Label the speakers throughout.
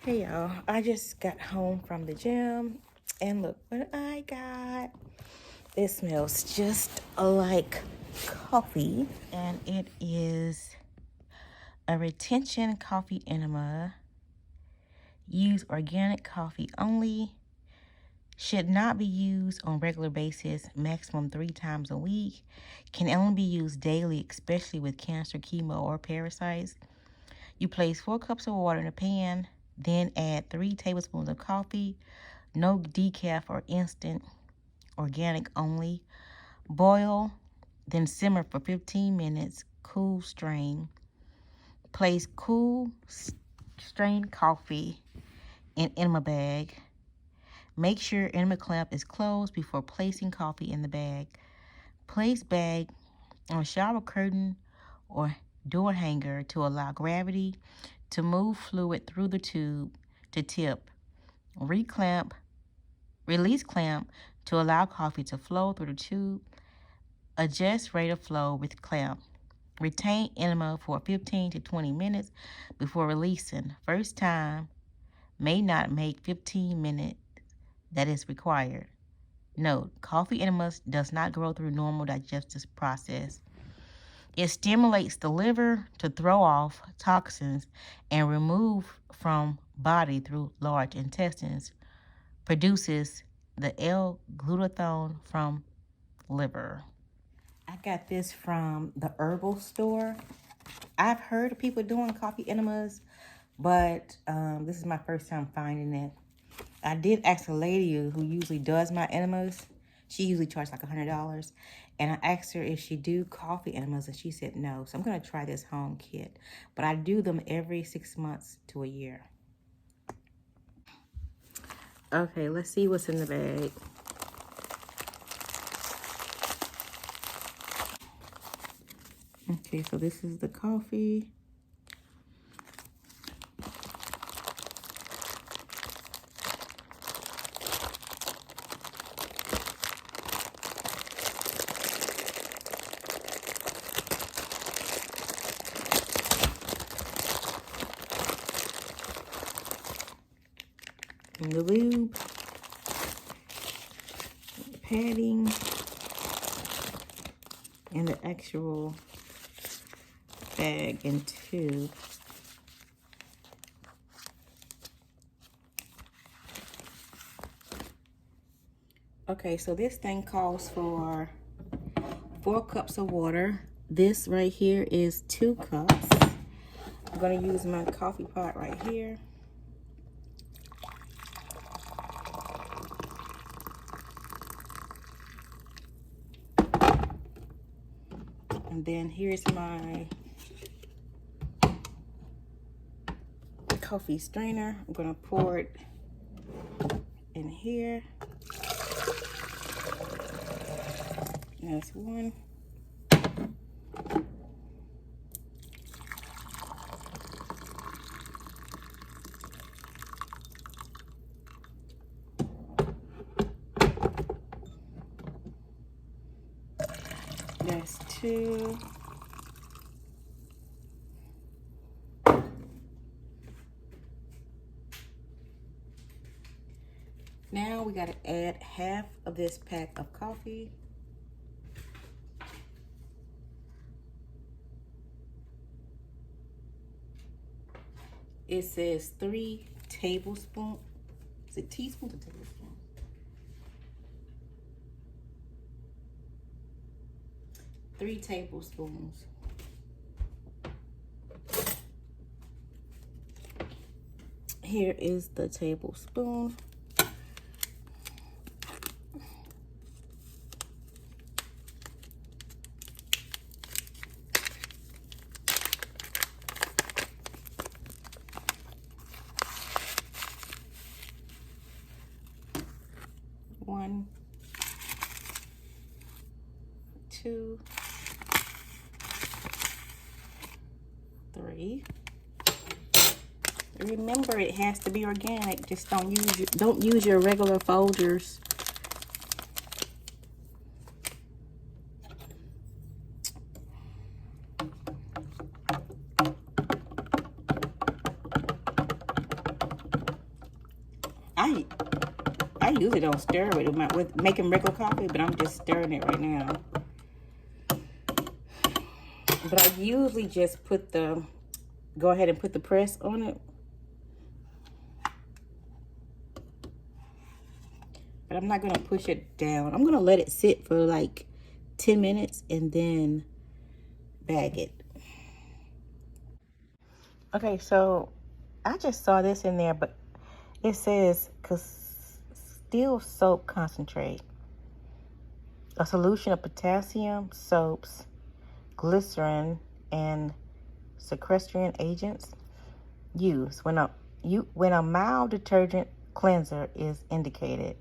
Speaker 1: Hey y'all, I just got home from the gym and look what I got. It smells just like coffee and it is a retention coffee enema. Use organic coffee only. Should not be used on regular basis, maximum 3 times a week. Can only be used daily, especially with cancer, chemo, or parasites. You place 4 cups of water in a pan, then add 3 tablespoons of coffee, no decaf or instant, organic only. Boil, then simmer for 15 minutes, cool strain. Place cool strained coffee in enema bag. Make sure enema clamp is closed before placing coffee in the bag. Place bag on shower curtain or door hanger to allow gravity to move fluid through the tube to tip. Release clamp to allow coffee to flow through the tube. Adjust rate of flow with clamp. Retain enema for 15 to 20 minutes before releasing. First time may not make 15 minutes that is required. Note, coffee enemas does not go through normal digestive process. It stimulates the liver to throw off toxins and remove from body through large intestines. Produces the L-glutathione from liver. I got this from the Herbalist Store. I've heard of people doing coffee enemas, but this is my first time finding it. I did ask a lady who usually does my enemas. She usually charges like $100. And I asked her if she do coffee enemas, and she said no. So I'm going to try this home kit. But I do them every 6 months to a year. Okay, let's see what's in the bag. Okay, so this is the coffee. And the lube, the padding, and the actual bag and tube. Okay, so this thing calls for 4 cups of water. This right here is 2 cups. I'm gonna use my coffee pot right here. And then here's my coffee strainer. I'm gonna pour it in here. That's one. That's 2. Now we gotta add half of this pack of coffee. It says 3 tablespoons. Is it teaspoons or tablespoons? 3 tablespoons. Here is the tablespoon. One, 2, 3. Remember, it has to be organic. Just don't use your regular Folgers. I usually don't stir with making regular coffee, but I'm just stirring it right now. But I usually just go ahead and put the press on it. But I'm not going to push it down. I'm going to let it sit for like 10 minutes and then bag it. Okay, so I just saw this in there, but it says Castile soap concentrate, a solution of potassium, soaps, glycerin, and sequestrating agents used when a mild detergent cleanser is indicated.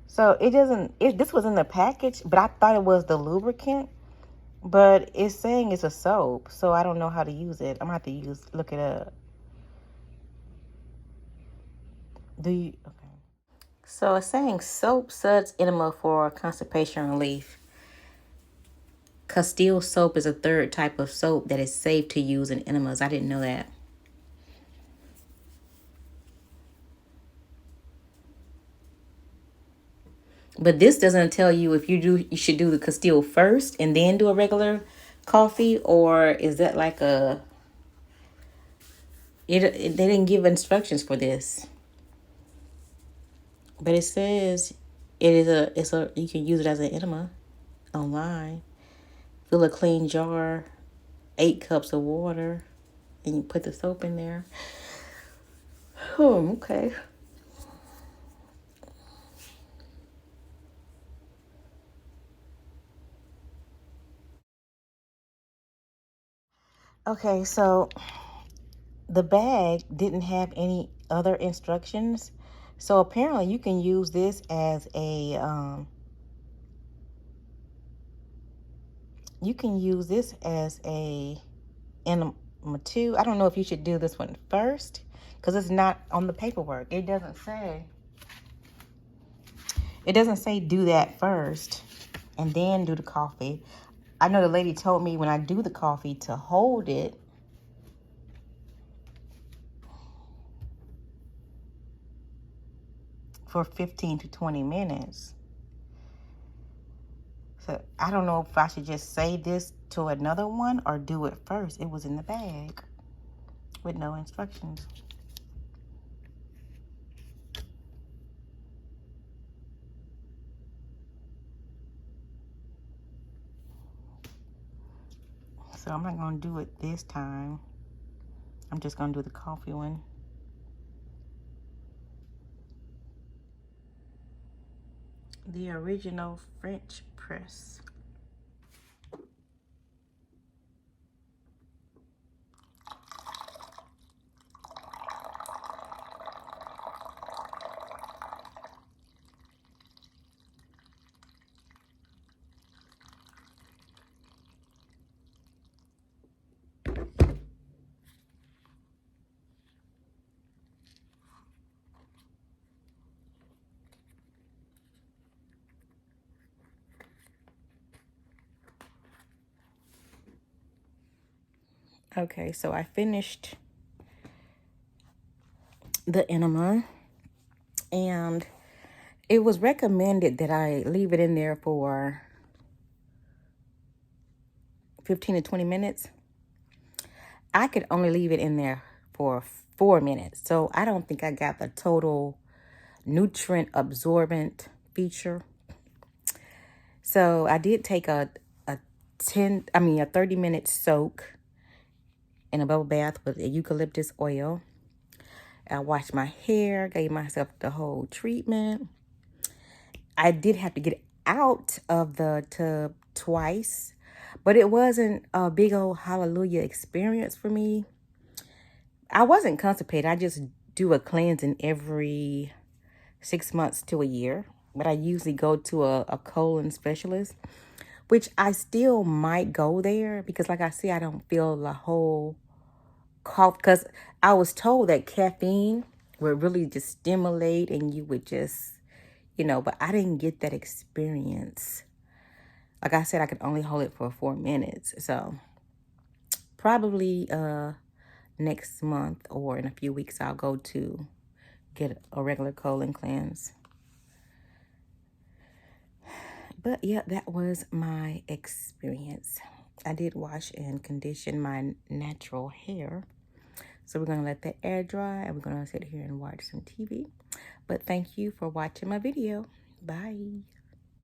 Speaker 1: So this was in the package, but I thought it was the lubricant, but it's saying it's a soap, so I don't know how to use it. I'm gonna have to look it up. Okay. So it's saying soap suds enema for constipation relief. Castile soap is a third type of soap that is safe to use in enemas. I didn't know that. But this doesn't tell you if you should do the Castile first and then do a regular coffee, or is that like they didn't give instructions for this. But it says you can use it as an enema online. Fill a clean jar, 8 cups of water, and you put the soap in there. Oh, okay. Okay, so the bag didn't have any other instructions. So apparently you can use this as a enema too. I don't know if you should do this one first because it's not on the paperwork. It doesn't say do that first and then do the coffee. I know the lady told me when I do the coffee to hold it for 15 to 20 minutes. So I don't know if I should just say this to another one or do it first. It was in the bag with no instructions. So I'm not going to do it this time. I'm just going to do the coffee one. The original French press. Okay, so I finished the enema, and it was recommended that I leave it in there for 15 to 20 minutes. I could only leave it in there for 4 minutes, so I don't think I got the total nutrient absorbent feature. So I did take a 30-minute soak in a bubble bath with eucalyptus oil. I washed my hair, gave myself the whole treatment. I did have to get out of the tub twice, but it wasn't a big old hallelujah experience for me. I wasn't constipated. I just do a cleansing every 6 months to a year, but I usually go to a colon specialist, which I still might go there because, like I said, I don't feel the whole cough, because I was told that caffeine would really just stimulate and you would just, but I didn't get that experience. Like I said, I could only hold it for 4 minutes. So probably next month or in a few weeks, I'll go to get a regular colon cleanse. But yeah, that was my experience. I did wash and condition my natural hair. So we're going to let that air dry and we're going to sit here and watch some TV. But thank you for watching my video. Bye.